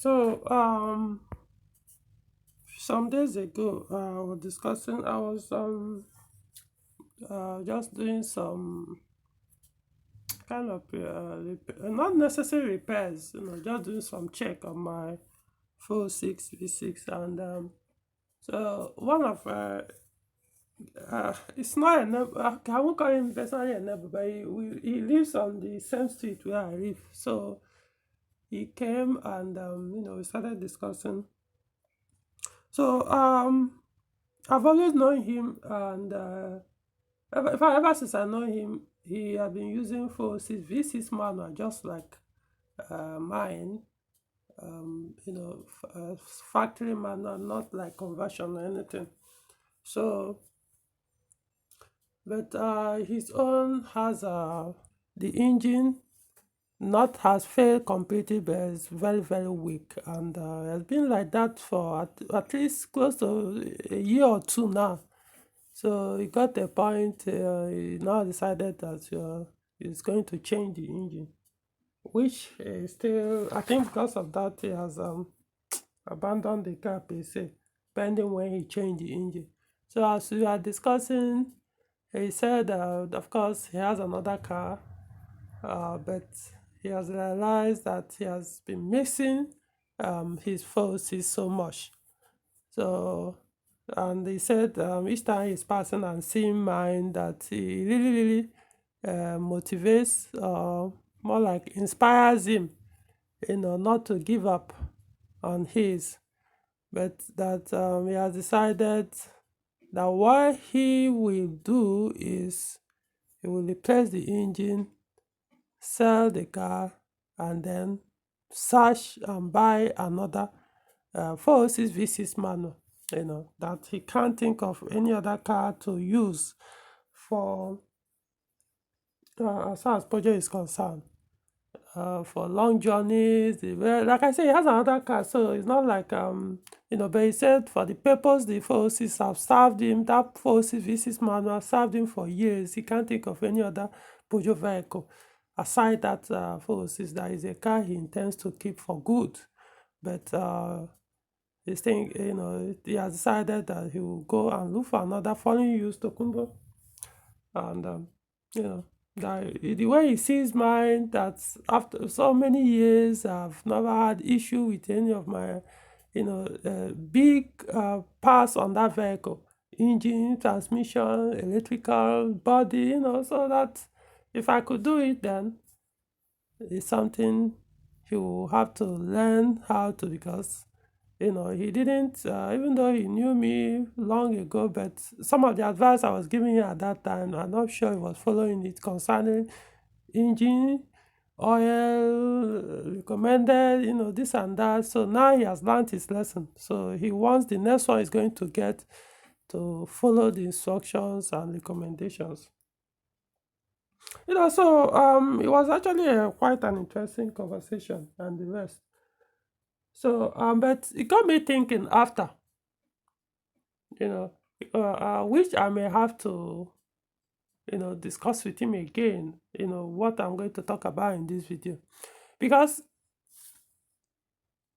So, some days ago, I was just doing some kind of not necessary repairs, just doing some check on my 46 V6, and so one of it's not a neighbor. I won't call him personally a neighbor, but he lives on the same street where I live. So he came and we started discussing. So I've always known him, and ever since I know him, he had been using for his V6 manual, just like mine. Factory manual, not like conversion or anything. So, but his own has the engine not has failed completely, but it's very very weak, and it's been like that for at least close to a year or two now. So he got a point. He now decided that he's going to change the engine, which still, I think, because of that, he has abandoned the car per se, pending when he changed the engine. So as we are discussing, he said, of course, he has another car, but he has realized that he has been missing his forces so much. So, and he said each time he's passing and seeing mine, that he really, really motivates, more like inspires him, not to give up on his, but that he has decided that what he will do is he will replace the engine, sell the car, and then search and buy another 406 V6 manual. That he can't think of any other car to use for as far as Peugeot is concerned. For long journeys, well, like I say, he has another car, so it's not like but he said for the purpose the 406 have served him, that 406 V6 manual served him for years. He can't think of any other Peugeot vehicle aside that 406. That is a car he intends to keep for good. But he's think, he has decided that he will go and look for another foreign used Tokumbo, and that the way he sees mine, that after so many years I've never had issue with any of my big parts on that vehicle, engine, transmission, electrical body, so that if I could do it, then it's something he will have to learn how to, because he didn't, even though he knew me long ago, but some of the advice I was giving him at that time, I'm not sure he was following it, concerning engine, oil, recommended, this and that. So now he has learned his lesson. So he wants the next one is going to get to follow the instructions and recommendations. So it was actually quite an interesting conversation and the rest. So but it got me thinking after, you know, which I may have to, discuss with him again, what I'm going to talk about in this video. Because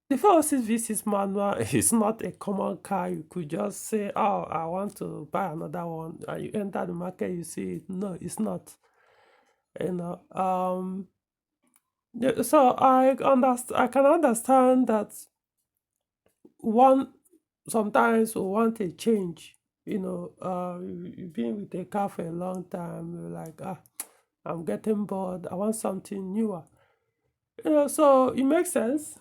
the 406 V6 manual is not a common car. You could just say, oh, I want to buy another one, and you enter the market, you see it. No, it's not. So I can understand that one sometimes we want a change. You've been with a car for a long time. You're like, I'm getting bored. I want something newer. So it makes sense.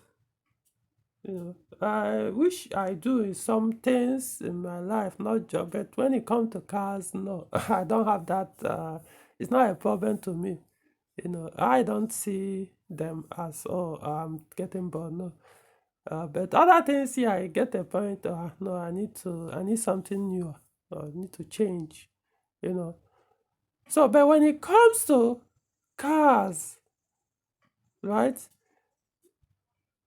I wish I do in some things in my life, not job, but when it comes to cars, no, I don't have that. It's not a problem to me. I don't see them as, oh, I'm getting bored. No. But other things, yeah, I get the point. No, I need something new. I need to change, you know. So, but when it comes to cars, right,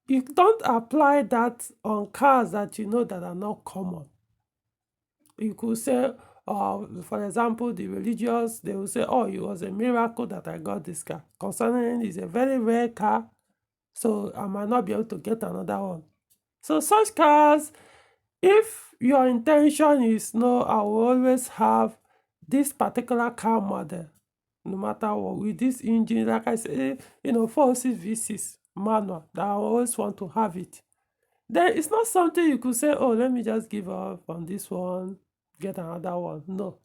you don't apply that on cars that that are not common. You could say, for example, the religious, they will say, oh, it was a miracle that I got this car. Concerning it's a very rare car, So I might not be able to get another one. So such cars, if your intention is no, I will always have this particular car model, no matter what, with this engine, like I say, 406 V6 manual, that I always want to have it. Then it's not something you could say, oh, let me just give up on this one, get another one. No.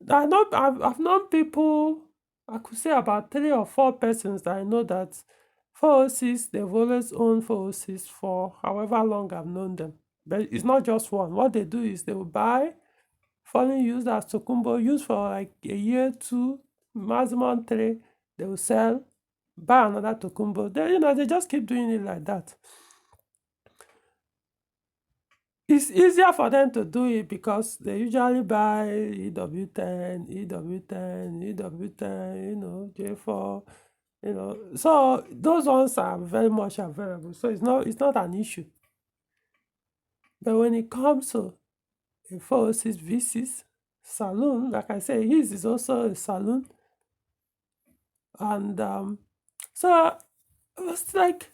I've known people, I could say about 3 or 4 persons that I know that 406, they've always owned 406 for however long I've known them. But it's not just one. What they do is they will buy, foreign used as Tokumbo, used for like a year, 2, maximum 3. They will sell, buy another Tokumbo. They just keep doing it like that. It's easier for them to do it because they usually buy EW10, EW10, EW10, J4, So those ones are very much available. So it's not an issue. But when it comes to a 406 V6 saloon, like I say, his is also a saloon. And so it was like,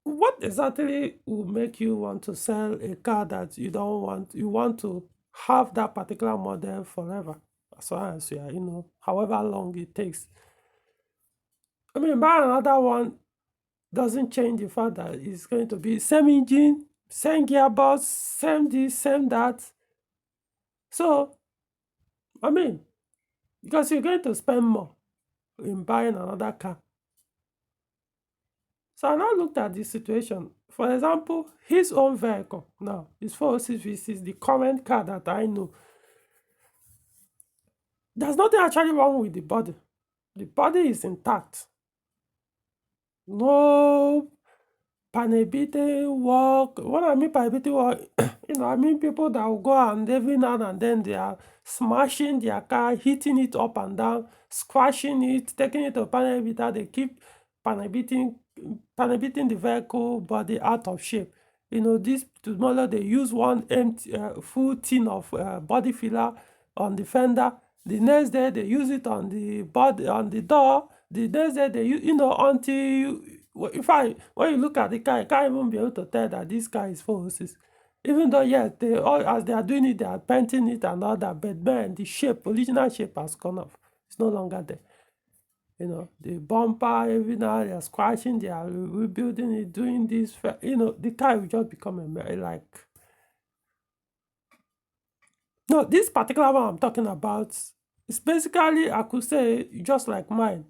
what exactly will make you want to sell a car that you don't want? You want to have that particular model forever, as long as you are, however long it takes. I mean, buy another one doesn't change the fact that it's going to be same engine, same gearbox, same this, same that. So, I mean, because you're going to spend more in buying another car. So I now looked at the situation. For example, his own vehicle now, his 406 V6, the current car that I know. There's nothing actually wrong with the body. The body is intact. No panel beating work. What I mean by beating work, I mean people that will go and every now and then they are smashing their car, hitting it up and down, squashing it, taking it to panel beater. They keep panel beating the vehicle body out of shape. This tomorrow they use one empty full tin of body filler on the fender. The next day they use it on the body, on the door. The next day they use, until when you look at the car, you can't even be able to tell that this car is 406. Even though, yes, as they are doing it, they are painting it and all that, but man, the original shape has gone off. It's no longer there. The bumper, every now they are squashing, they are rebuilding it, doing this. The car will just become like. No, this particular one I'm talking about is basically, I could say, just like mine.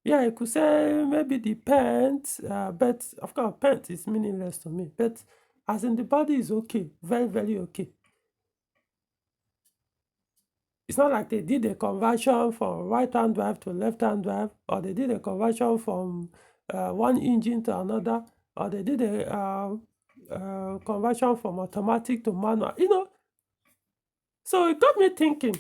Yeah, I could say maybe the paint, but of course, paint is meaningless to me. But as in the body is okay, very, very okay. It's not like they did a conversion from right-hand drive to left-hand drive, or they did a conversion from one engine to another, or they did a conversion from automatic to manual, So it got me thinking,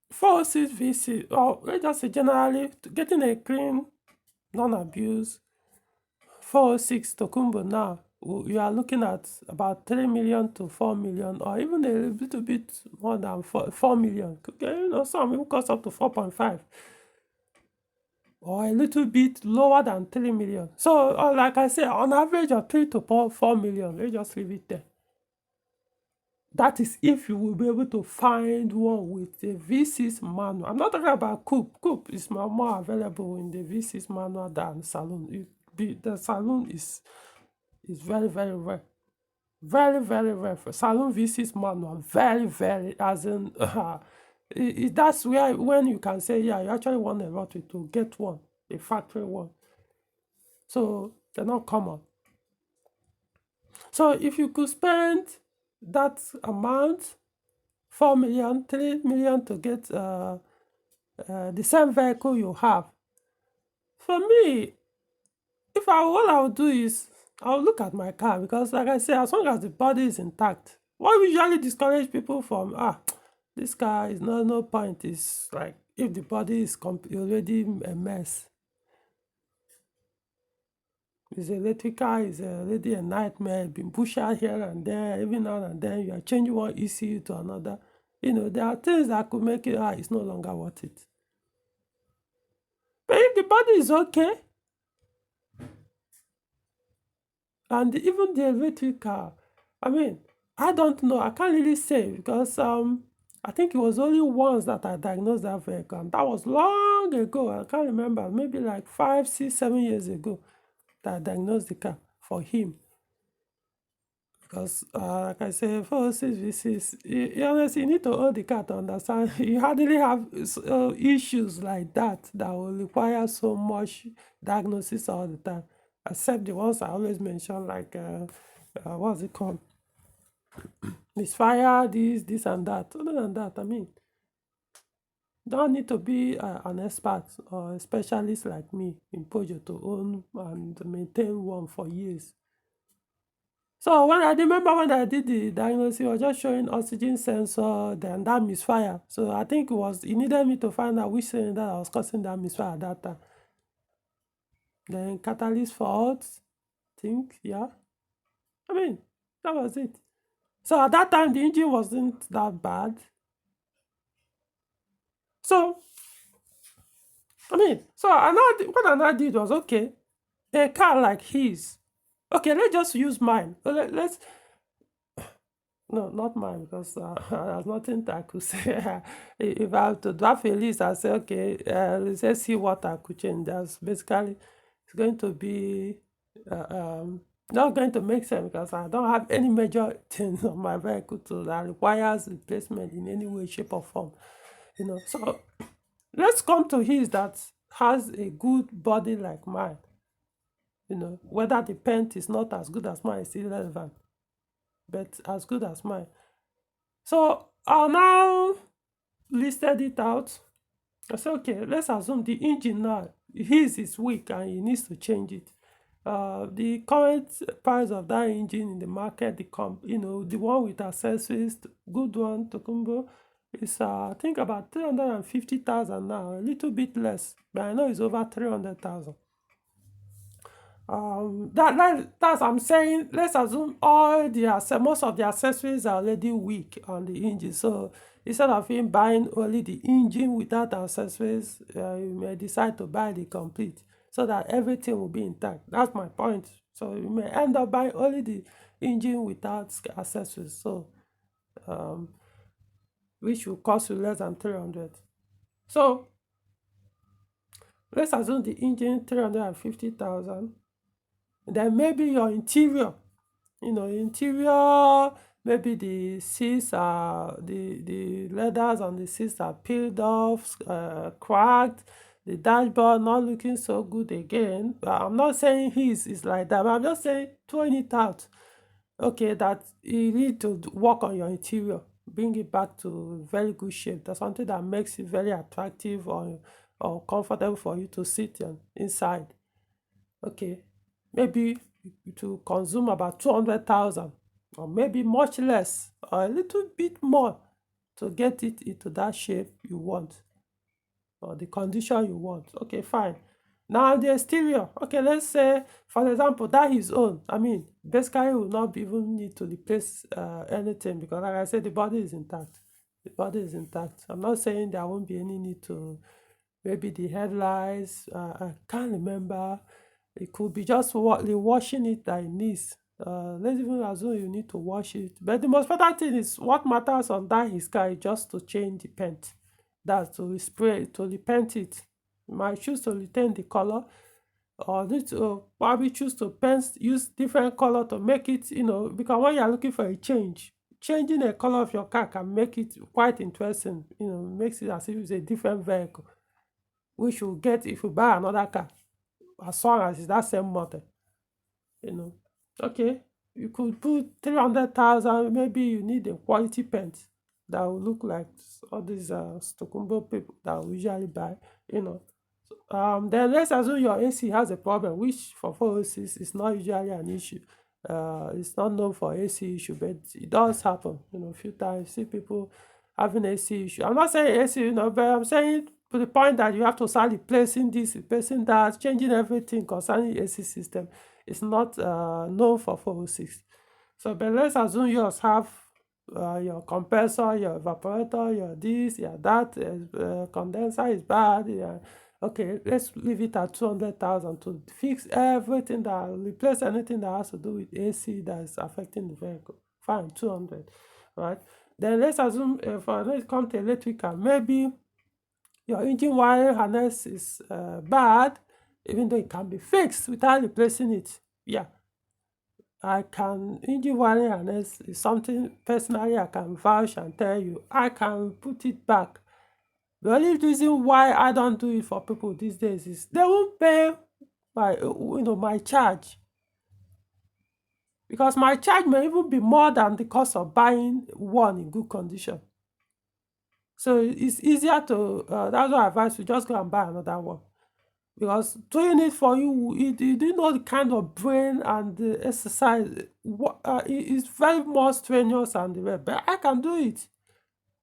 406 VC, or let's just say generally, getting a clean, non-abuse 406 Tokumbo now, you are looking at about 3 million to 4 million, or even a little bit more than 4 million. Okay, some even cost up to 4.5, or a little bit lower than 3 million. So, like I said, on average of 3 to 4 million, let's just leave it there. That is if you will be able to find one with a V6 manual. I'm not talking about coupe. Coupe is more available in the V6 manual than saloon. The saloon is very, very rare. Very, very rare. Saloon V6 manual, very, very, as in, that's where, when you can say, yeah, you actually want a lottery to get one, a factory one. So they're not common. So if you could spend that amount, 4 million, 3 million to get the same vehicle you have, for me, all I would do is I'll look at my car, because like I say, as long as the body is intact, what usually discourage people from this car is no point, is like if the body is already a mess. This electric car is already a nightmare, been pushed out here and there, even now and then you are changing one ECU to another. There are things that could make it it's no longer worth it. body is okay. And even the electric car, I mean, I don't know. I can't really say because I think it was only once that I diagnosed that vehicle, and that was long ago. I can't remember, maybe like 5, 6, 7 years ago that I diagnosed the car for him. Because, like I say, 406 V6, honestly, you need to hold the car to understand. You hardly have issues like that that will require so much diagnosis all the time, except the ones I always mention, like, what's it called? Misfire, this, and that. Other than that, I mean, don't need to be an expert or a specialist like me in Peugeot to own and maintain one for years. So when I remember when I did the diagnosis, it was just showing oxygen sensor, then that misfire. So I think it needed me to find out which cylinder that was causing that misfire at that time. Then catalyst fault, think, yeah. I mean, that was it. So at that time, the engine wasn't that bad. So, I mean, what I did was, okay, a car like his, okay, let's just use mine. Let's No, not mine, because there's nothing I could say. If I have to draft a list, I say, okay, let's see what I could change. That's basically, it's going to be not going to make sense because I don't have any major things on my vehicle that requires replacement in any way, shape, or form. So let's come to his that has a good body like mine. Whether the paint is not as good as mine is irrelevant, but as good as mine. So I now listed it out. I said, okay, let's assume the engine now, his is weak and he needs to change it. The current price of that engine in the market, the one with accessories, good one, Tokumbo, is I think about 350,000 now, a little bit less, but I know it's over 300,000. That's I'm saying, let's assume most of the accessories are already weak on the engine. So instead of him buying only the engine without accessories, you may decide to buy the complete so that everything will be intact. That's my point. So you may end up buying only the engine without accessories. So which will cost you less than 300. So let's assume the engine 350,000. Then maybe your interior, maybe the seats are the leathers on the seats are peeled off, cracked, the dashboard not looking so good again. But I'm not saying his is like that, but I'm just saying throwing it out. Okay, that you need to work on your interior, bring it back to very good shape. That's something that makes it very attractive or comfortable for you to sit inside. Okay, maybe it will consume about 200,000, or maybe much less or a little bit more to get it into that shape you want or the condition you want. Okay, fine. Now the exterior, okay, let's say for example that his own, I mean, basically will not even need to replace anything because like I said, the body is intact. I'm not saying there won't be any need to, maybe the headlights, I can't remember. It could be just the washing it that it needs. Let's even assume you need to wash it. But the most important thing is what matters on that his car is just to change the paint. That's to spray it, to repaint it. You might choose to retain the color, or need to probably choose to use different color to make it, because when you're looking for a change, changing the color of your car can make it quite interesting. Makes it as if it's a different vehicle, which you get if you buy another car, as long as it's that same model. Okay, you could put 300,000. Maybe you need a quality paint that will look like all these Stokumbo people that we usually buy. Then let's assume your AC has a problem, which for 406 is not usually an issue. It's not known for AC issue, but it does happen. A few times see people having AC issue. I'm not saying AC, but I'm saying to the point that you have to start replacing this, replacing that, changing everything concerning AC system. It's not known for 406. So, but let's assume yours have your compressor, your evaporator, your this, your that, condenser is bad, yeah, Okay, let's leave it at 200,000 to fix everything that, replace anything that has to do with AC that is affecting the vehicle. Fine, 200, right? Then let's assume for when it comes to electrical, maybe your engine wiring harness is bad, even though it can be fixed without replacing it. Yeah, engine wiring harness is something personally I can vouch and tell you, I can put it back. The only reason why I don't do it for people these days is they won't pay my charge, because my charge may even be more than the cost of buying one in good condition. So it's easier to that's why I advise you just go and buy another one, because doing it for you do know the kind of brain and the exercise. It's very more strenuous and the rest, but I can do it.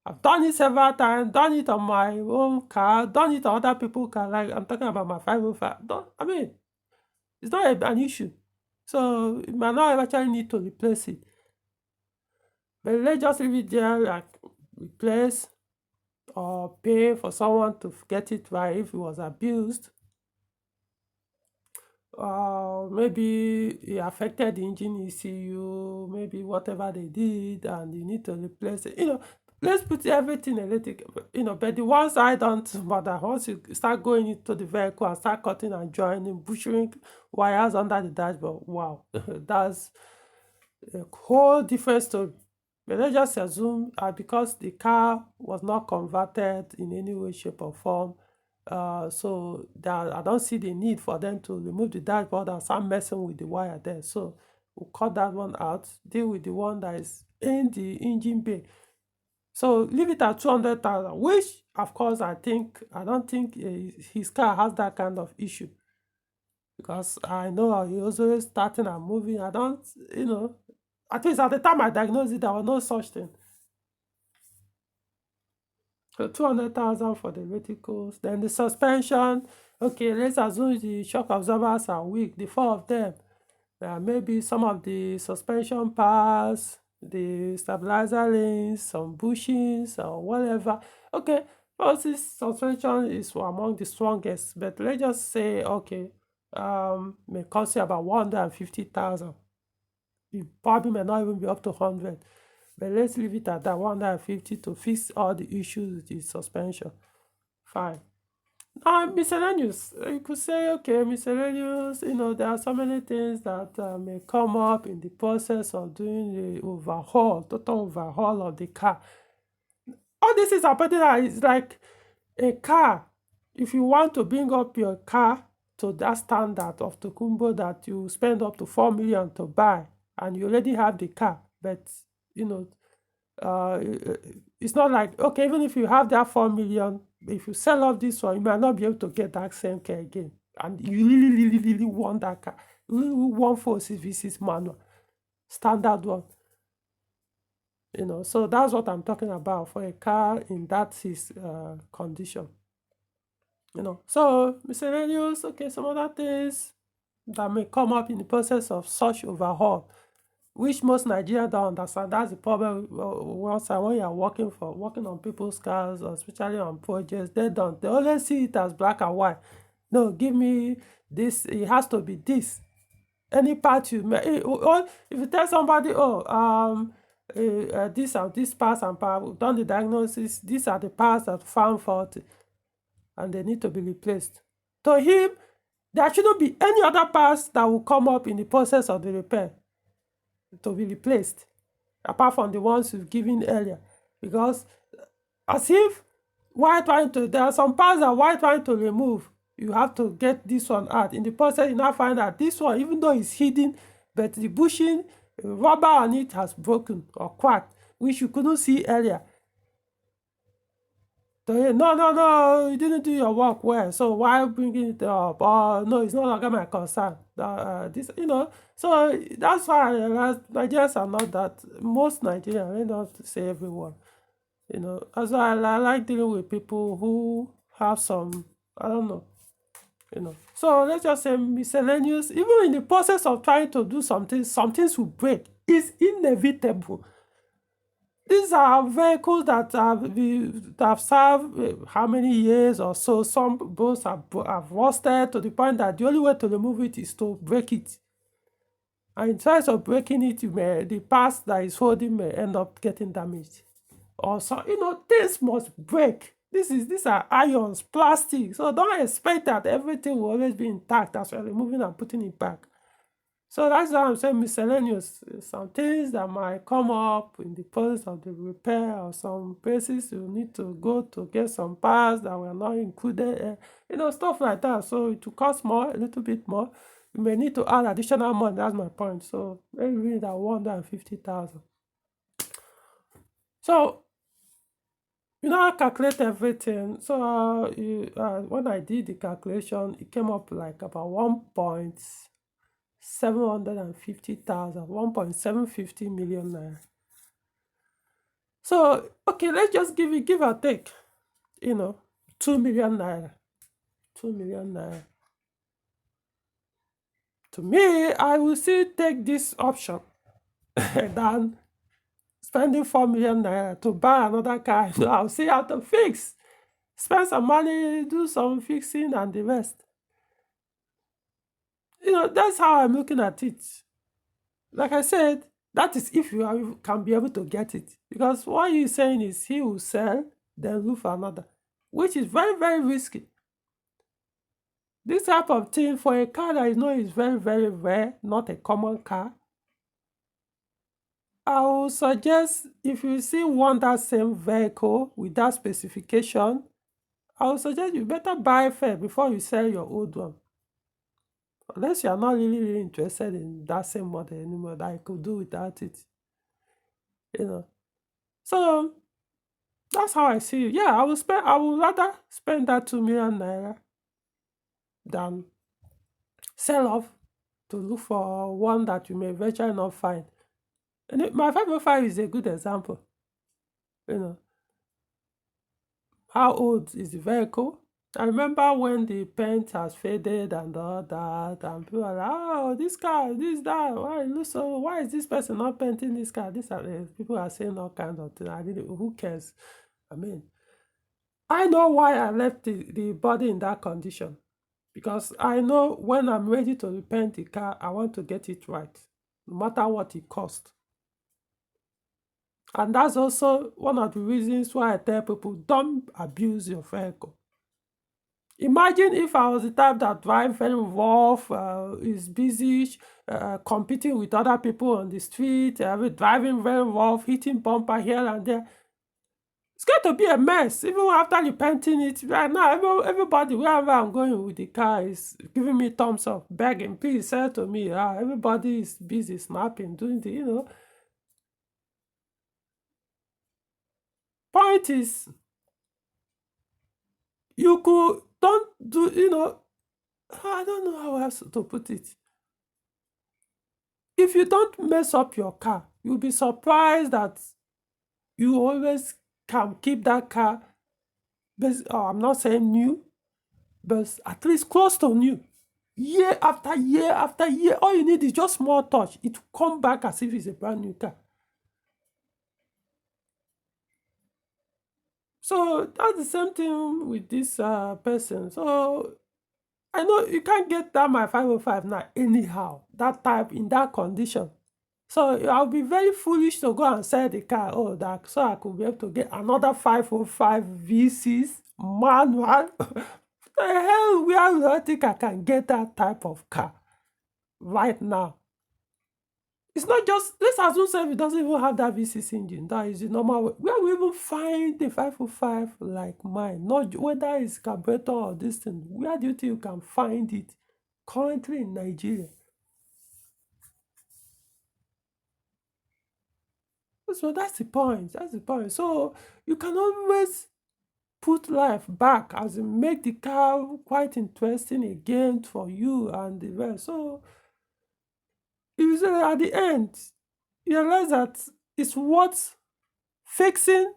I've done it several times, done it on my own car, done it on other people's car, like I'm talking about my 505. I mean, it's not an issue. So you might not actually need to replace it. But let's just leave it there, like replace or pay for someone to get it right if it was abused. Maybe it affected the engine ECU, maybe whatever they did, and you need to replace it. Let's put everything electric, but the ones I don't bother. Once you start going into the vehicle and start cutting and joining, bushing wires under the dashboard, wow, that's a whole different story. But let's just assume because the car was not converted in any way, shape, or form, so that I don't see the need for them to remove the dashboard and start messing with the wire there. So we'll cut that one out, deal with the one that is in the engine bay. So leave it at 200,000, which of course I don't think his car has that kind of issue, because I know he was always starting and moving. I don't, at least at the time I diagnosed it, there was no such thing. So 200,000 for the verticals. Then the suspension, okay, let's assume the shock absorbers are weak, the four of them. Maybe some of the suspension pads, the stabilizer links, some bushings or whatever. Okay, this suspension is among the strongest, but let's just say, okay, may cost you about 150,000. It probably may not even be up to 100. But let's leave it at that 150 to fix all the issues with the suspension. Fine. Miscellaneous. You could say, okay, miscellaneous, there are so many things that may come up in the process of doing the total overhaul of the car. All this is happening. It's like a car. If you want to bring up your car to that standard of Tokumbo that you spend up to 4 million to buy, and you already have the car, but it's not like, okay, even if you have that 4 million, if you sell off this one, you might not be able to get that same car again. And you really, really, really want that car. You really want 4.6 V6 manual, standard one. So that's what I'm talking about for a car in that condition. So miscellaneous, okay, some other things that may come up in the process of such overhaul, which most Nigerians don't understand. That's the problem. When you're working on people's cars, or especially on projects, they don't. They always see it as black and white. No, give me this. It has to be this. Any part you may, or if you tell somebody, this and this parts and parts, we've done the diagnosis. These are the parts that found faulty, and they need to be replaced. To him, there shouldn't be any other parts that will come up in the process of the repair to be replaced, apart from the ones you've given earlier. Because as if there are some parts that while trying to remove, you have to get this one out. In the process, you now find that this one, even though it's hidden, but the bushing, rubber on it has broken or cracked, which you couldn't see earlier. So, no, you didn't do your work well, so why bringing it up? No, it's no longer my concern. So that's why I realized Nigerians are not that. Most Nigerians, I don't say everyone. That's why I like dealing with people who have some, I don't know. So let's just say miscellaneous. Even in the process of trying to do something, some things will break. It's inevitable. These are vehicles that have served how many years or so. Some boats have rusted to the point that the only way to remove it is to break it. And in terms of breaking it, the parts that is holding may end up getting damaged. Or so, things must break. These are irons, plastic. So don't expect that everything will always be intact as you're removing and putting it back. So that's why I'm saying miscellaneous. Some things that might come up in the process of the repair, or some places you need to go to get some parts that were not included, stuff like that. So it will cost more, a little bit more. You may need to add additional money. That's my point. So maybe that 150,000. So I calculate everything. So when I did the calculation, it came up like about 1,750,000, 1.750 million naira. So okay, let's just give or take, 2 million naira. 2 million naira. To me, I will still take this option than spending 4 million naira to buy another car. I'll see how to fix. Spend some money, do some fixing and the rest. That's how I'm looking at it. Like I said, that is if you can be able to get it. Because what you're saying is he will sell, then look for another, which is very, very risky. This type of thing for a car that is very, very rare, not a common car, I will suggest if you see one that same vehicle with that specification, I will suggest you better buy first before you sell your old one. Unless you are not really, really interested in that same model anymore, that you could do without it. So that's how I see it. Yeah, I would rather spend that 2 million naira than sell off to look for one that you may eventually not find. And my 505 is a good example. How old is the vehicle? I remember when the paint has faded and all that, and people are like, "Oh, this car, this, that, why is this person not painting this car?" People are saying all kinds of things. Who cares? I mean, I know why I left the body in that condition. Because I know when I'm ready to repaint the car, I want to get it right, no matter what it costs. And that's also one of the reasons why I tell people, don't abuse your vehicle. Imagine if I was the type that drive very rough, is busy competing with other people on the street, driving very rough, hitting bumper here and there. It's going to be a mess, even after repenting it. Right now, everybody, wherever I'm going with the car, is giving me thumbs up, begging, please sell to me. Everybody is busy snapping, doing Point is, don't do, I don't know how else to put it. If you don't mess up your car, you'll be surprised that you always can keep that car, I'm not saying new, but at least close to new. Year after year after year, all you need is just small touch. It will come back as if it's a brand new car. So that's the same thing with this person. So I know you can't get that my 505 now anyhow, that type in that condition. So I'll be very foolish to go and sell the car, so I could be able to get another 505 V6 manual. The hell, where do I think I can get that type of car right now? It's not just, let's assume say it doesn't even have that V6 engine. That is the normal way. Where we even find the 505 like mine? Not whether it's carburetor or this thing. Where do you think you can find it currently in Nigeria? So that's the point. That's the point. So you can always put life back, as in make the car quite interesting again for you and the rest. So you say at the end, you realize that it's worth fixing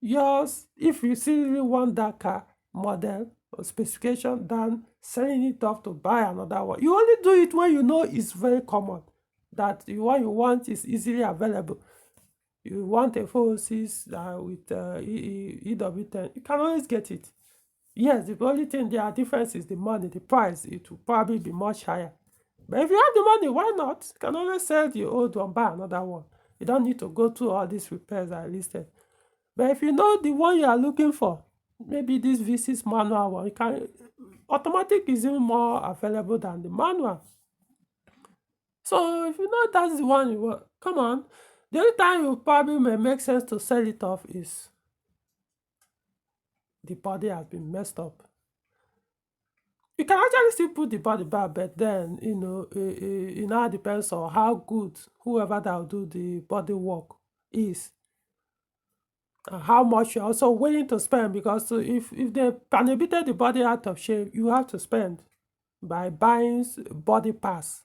yours if you really want that car model or specification than selling it off to buy another one. You only do it when you know it's very common, that the one you want is easily available. You want a 406 with EW10, you can always get it. Yes, the only thing there are difference is the money, the price. It will probably be much higher. But if you have the money, why not? You can always sell the old one, buy another one. You don't need to go through all these repairs I listed. But if you know the one you are looking for, maybe this V6 manual one, you can automatic is even more available than the manual. So if you know that's the one you want, come on. The only time you probably may make sense to sell it off is the body has been messed up. You can actually still put the body back, but then it now depends on how good whoever that will do the body work is, and how much you're also willing to spend. Because if they panibited the body out of shape, you have to spend by buying body pass.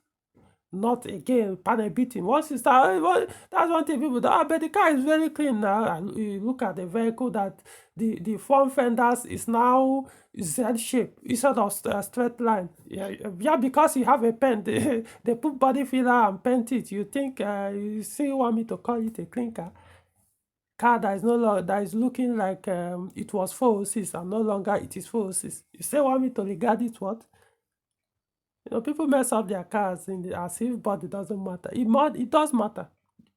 Not again panel beating. Once you start, that's one thing people do. But the car is very clean now. And you look at the vehicle that the front fenders is now Z shape instead of straight line. Yeah, because you have a pen, they put body filler and paint it. You think you still want me to call it a clean car? Car that is no longer that is looking like it was 406 and no longer it is 406. You still want me to regard it what? People mess up their cars as if body doesn't matter. It does matter.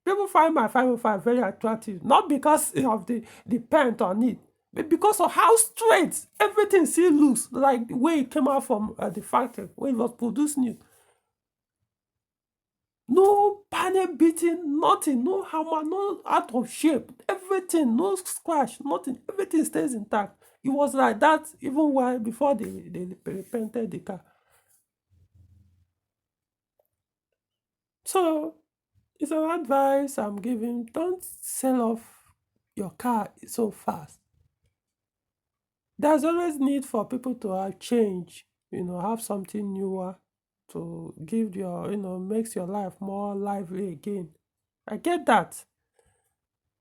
People find my 505 very attractive, not because of the paint on it, but because of how straight everything still looks, like the way it came out from the factory, when it was produced new. No panel beating, nothing, no hammer, no out of shape, everything, no scratch, nothing, everything stays intact. It was like that even while before they painted the car. So it's an advice I'm giving. Don't sell off your car so fast. There's always need for people to have change, have something newer to give makes your life more lively again. I get that.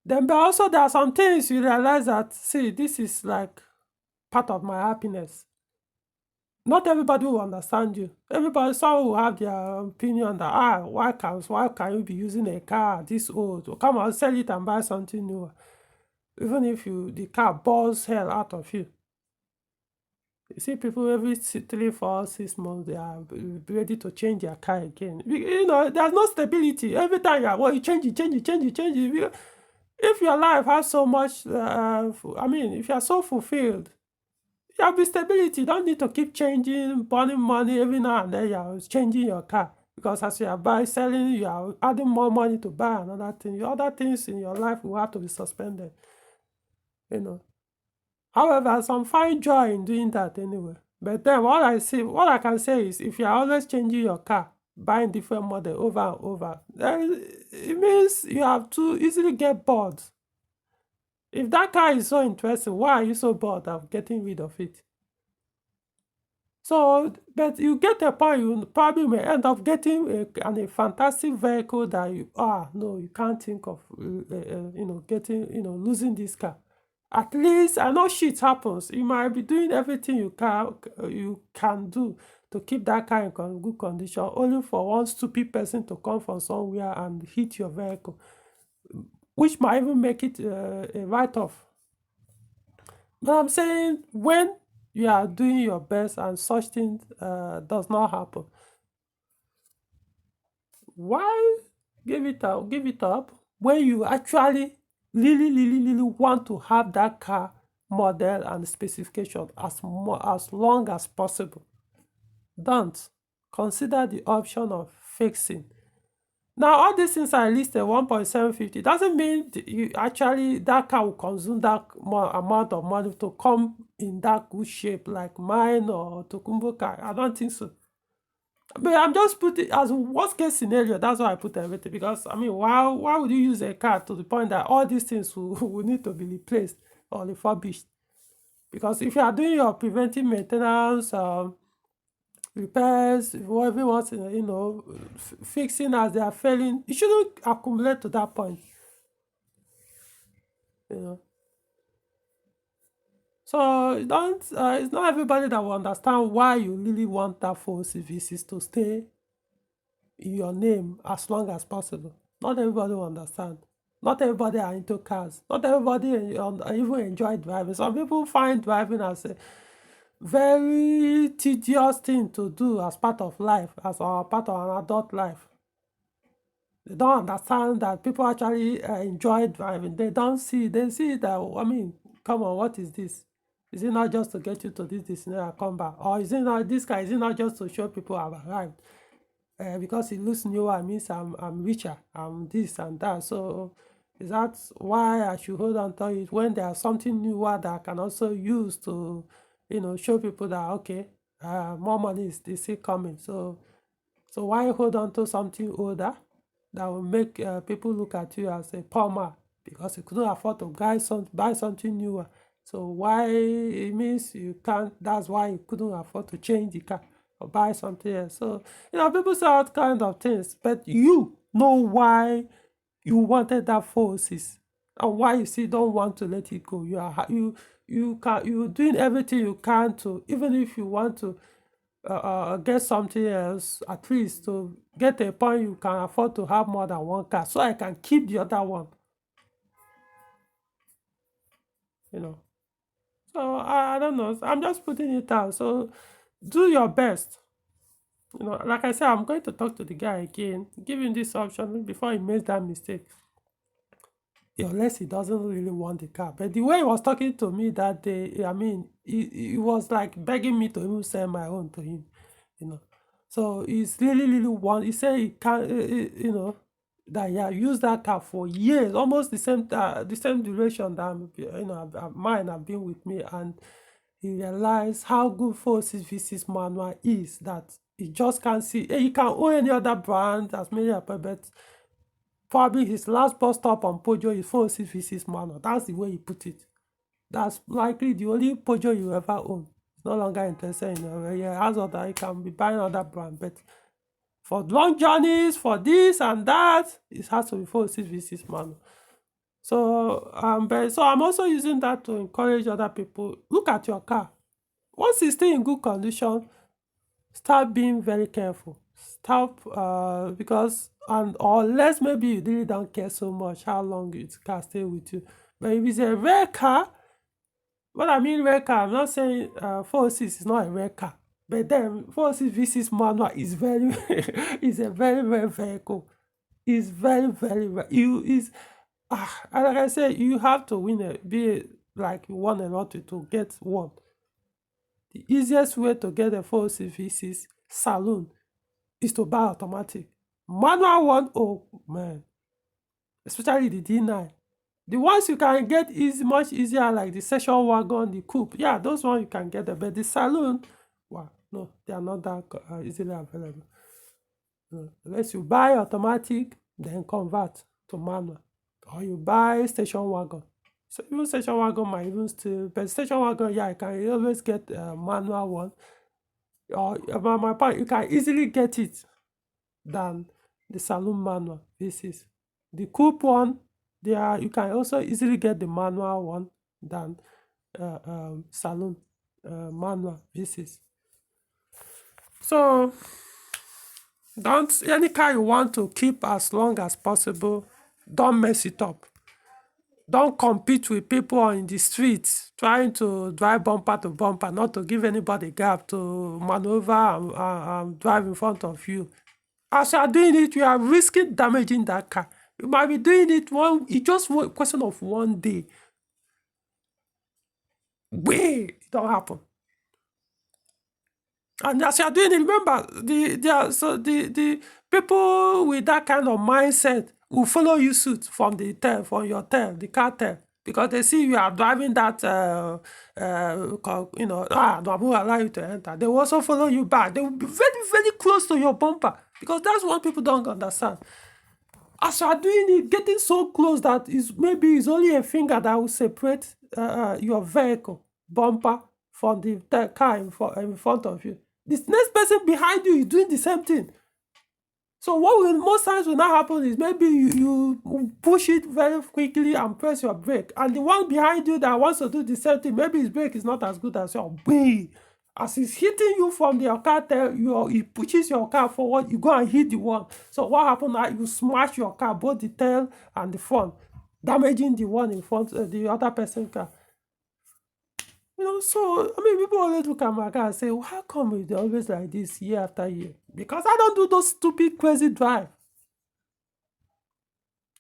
Then, but also there are some things you realize that, see, this is like part of my happiness. Not everybody will understand you. Everybody, some will have their opinion that why can you be using a car this old? Come on, sell it and buy something new. Even if the car bores hell out of you. You see people every 3, 4, 6 months they are ready to change their car again. There's no stability. Every time you change it. If your life has so much, if you are so fulfilled, there will be stability. You don't need to keep changing, burning money every now and then. You are changing your car because as you are selling, you are adding more money to buy another thing. Your other things in your life will have to be suspended. However, some find joy in doing that anyway. But then what I can say is, if you are always changing your car, buying different model over and over, then it means you have to easily get bored. If that car is so interesting, why are you so bored of getting rid of it? So, but you get a point, you probably may end up getting a fantastic vehicle that you can't think of, getting, losing this car. At least, I know shit happens. You might be doing everything you can do to keep that car in good condition, only for one stupid person to come from somewhere and hit your vehicle, which might even make it a write-off. But I'm saying when you are doing your best and such things does not happen, why give it up when you actually really, really, really want to have that car model and specification as long as possible? Don't consider the option of fixing. Now, all these things I listed 1.750 doesn't mean that car will consume that more amount of money to come in that good shape like mine or Tokumbo car. I don't think so. But I'm just putting as worst case scenario. That's why I put everything, because why would you use a car to the point that all these things will need to be replaced or refurbished? Because if you are doing your preventive maintenance, repairs, whatever wants, fixing as they are failing, it shouldn't accumulate to that point. So don't. It's not everybody that will understand why you really want that full CVCs to stay in your name as long as possible. Not everybody will understand. Not everybody are into cars. Not everybody even enjoy driving. Some people find driving as a very tedious thing to do as part of life, as a part of an adult life. They don't understand that people actually enjoy driving. They don't see, they see that, I mean, come on, what is this? Is it not just to get you to this destination and come back? Or is it not, this guy, is it not just to show people I've arrived? Because it looks newer, means I'm richer, I'm this and that. So is that why I should hold on to it when there's something newer that I can also use to, show people that, okay, more money is still coming. So why hold on to something older that will make people look at you as a poor man because you couldn't afford to buy something newer? So why it means you can't? That's why you couldn't afford to change the car or buy something else. So people say all kind of things, but you know why you wanted that forces and why you still don't want to let it go. You're doing everything you can to, even if you want to get something else, at least to get a point you can afford to have more than one car so I can keep the other one, you know. So I don't know. I'm just putting it out. So do your best. Like I said, I'm going to talk to the guy again, give him this option before he makes that mistake. Unless he doesn't really want the car. But the way he was talking to me that day, I mean, he was like begging me to even sell my own to him, you know. So he's really, really want. He said he can, that he had used that car for years, almost the same duration that mine have been with me, and he realized how good 46V6 manual is. That he just can't see. He can own any other brand as many but probably his last bus stop on Peugeot is 46V6 manual. That's the way he put it. That's likely the only Peugeot you ever own. He's no longer interested in it. He has other, he can be buying other brand, but for long journeys, for this and that, it has to be 46V6 manual. So, so I'm also using that to encourage other people. Look at your car. Once it's still in good condition, start being very careful. Stop because unless maybe you really don't care so much how long it can stay with you. But if it's a rare car, what I mean rare car, I'm not saying 406 is not a rare car. But then 406V6 manual is very is a very rare vehicle. It's very, very rare. Like I said, you have to be like you won a lottery to get one. The easiest way to get a 406V6 saloon is to buy automatic. Manual one, oh man, especially the D9. The ones you can get is much easier, like the session wagon, the coupe. Yeah, those ones you can get them. But the saloon, wow, no, they are not that easily available. Unless you buy automatic, then convert to manual. Or you buy station wagon. So even station wagon might even still, but station wagon, yeah, you can always get a manual one. Or about my point, you can easily get it than the saloon manual. This is the coupe one. You can also easily get the manual one than saloon manual. This is so. Don't any car you want to keep as long as possible. Don't mess it up. Don't compete with people on the streets trying to drive bumper to bumper, not to give anybody gap to maneuver and drive in front of you. As you are doing it, you are risking damaging that car. You might be doing it it's just a question of one day. It don't happen. And as you are doing it, remember, the people with that kind of mindset will follow you suit from your tail, the car tail, because they see you are driving that, I won't allow you to enter. They will also follow you back. They will be very, very close to your bumper, because that's what people don't understand. As you are doing it, getting so close that maybe it's only a finger that will separate your vehicle bumper from the car in front of you. This next person behind you is doing the same thing. So most times will not happen is maybe you push it very quickly and press your brake, and the one behind you that wants to do the same thing, maybe his brake is not as good as yours. As he's hitting you from the car tail, he pushes your car forward, you go and hit the one. So what happened now? You smash your car, both the tail and the front. damaging the one in front, the other person car. So I mean, people always look at my car and say, well, how come it's always like this year after year? Because I don't do those stupid, crazy drive.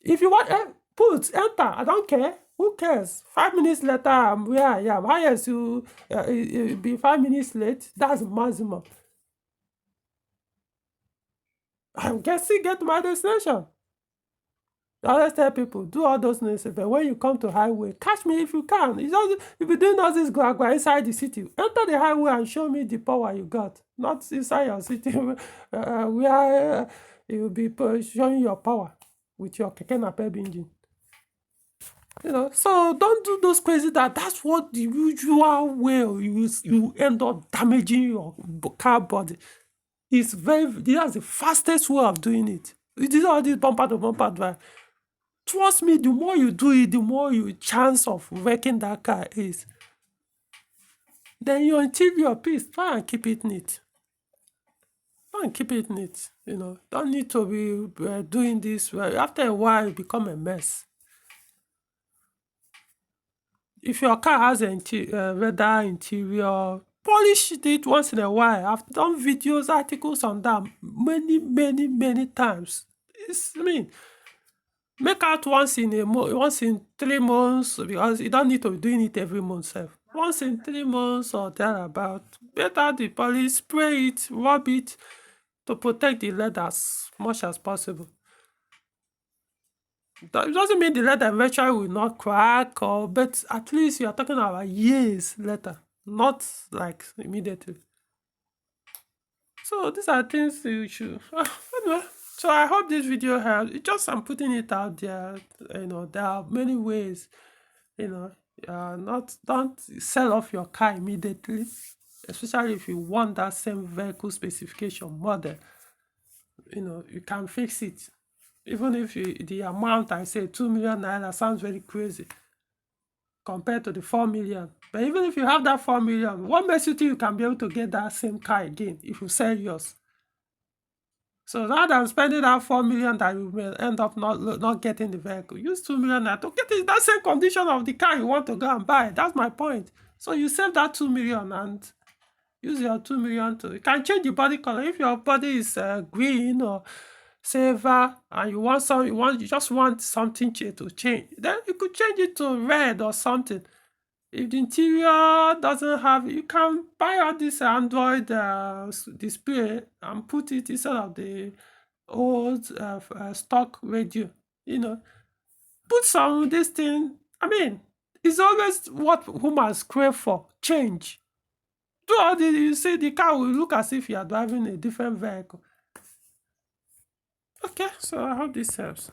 If you want, put, enter, I don't care. Who cares? 5 minutes later, I'm where I am. Highest you be 5 minutes late. That's maximum. I'm guessing get to my destination. I always tell people, do all those things, but when you come to highway, catch me if you can. It's just, if you're doing all this gua inside the city, enter the highway and show me the power you got. Not inside your city, where you'll be showing your power with your keke napep engine. So don't do those crazy that's what the usual way you end up damaging your car body. That's the fastest way of doing it. It is all this bumper to bumper drive. Trust me, the more you do it, the more your chance of wrecking that car is. Then your interior piece, try and keep it neat. Try and keep it neat. Don't need to be doing this. After a while, it become a mess. If your car has an leather interior, polish it once in a while. I've done videos, articles on that many, many, many times. Make out once in 3 months, because you don't need to be doing it every month. Sef. Once in 3 months or thereabout, better the polish, spray it, rub it to protect the leather as much as possible. It doesn't mean the leather eventually will not crack, but at least you are talking about years later, not like immediately. So these are things you should. Anyway, so I hope this video helped. I'm putting it out there. There are many ways. Don't sell off your car immediately, especially if you want that same vehicle specification model. You can fix it. Even if the amount I say 2 million naira sounds very crazy compared to the 4 million. But even if you have that 4 million, what makes you think you can be able to get that same car again if you sell yours? So rather than spending that 4 million that you may end up not getting the vehicle, use 2 million naira to get it in that same condition of the car you want to go and buy. That's my point. So you save that 2 million and use your 2 million you can change the body color. If your body is green or silver and you just want something to change, then you could change it to red or something. If the interior doesn't have, you can buy all this Android display and put it instead of the old stock radio. Put some this thing. I mean, it's always what humans crave for, change. Do all this, you see the car will look as if you are driving a different vehicle. Okay, so I hope this helps.